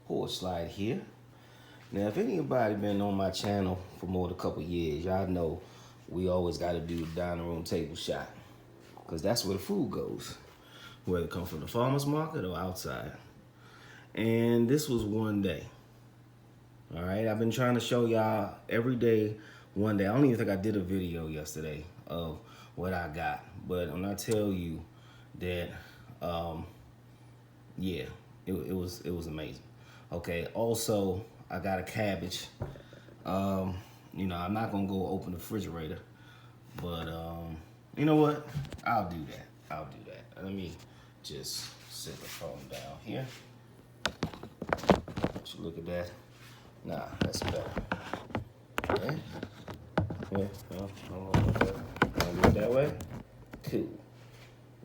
Porch Slide here. Now, if anybody been on my channel for more than a couple years, y'all know we always got to do the dining room table shot, because that's where the food goes, whether it comes from the farmer's market or outside. And this was one day. All right, I've been trying to show y'all every day, one day. I don't even think I did a video yesterday of what I got, but when I tell you that, yeah, it was amazing. Okay, also I got a cabbage. You know, I'm not gonna go open the refrigerator, but you know what? I'll do that. I'll do that. Let me just set the phone down here. Let you look at that. Nah, that's better. Okay. Yeah, no, wanna do it that way? Cool.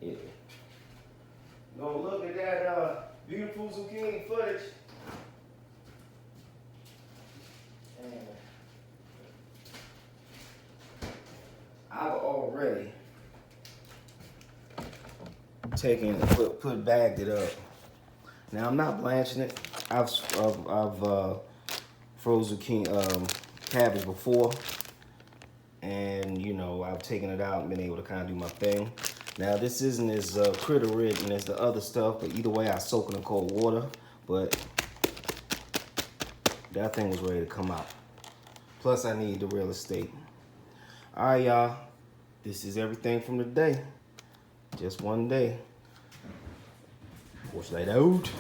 Yeah. Go look at that beautiful zucchini footage. And I've already taken bagged it up. Now I'm not blanching it. I've frozen cabbage before, and you know I've taken it out and been able to kind of do my thing. Now this isn't as critter ridden as the other stuff, but either way I soak it in cold water. But that thing was ready to come out. Plus I need the real estate. All right, y'all. This is everything from the day. Just one day. Porch Light out.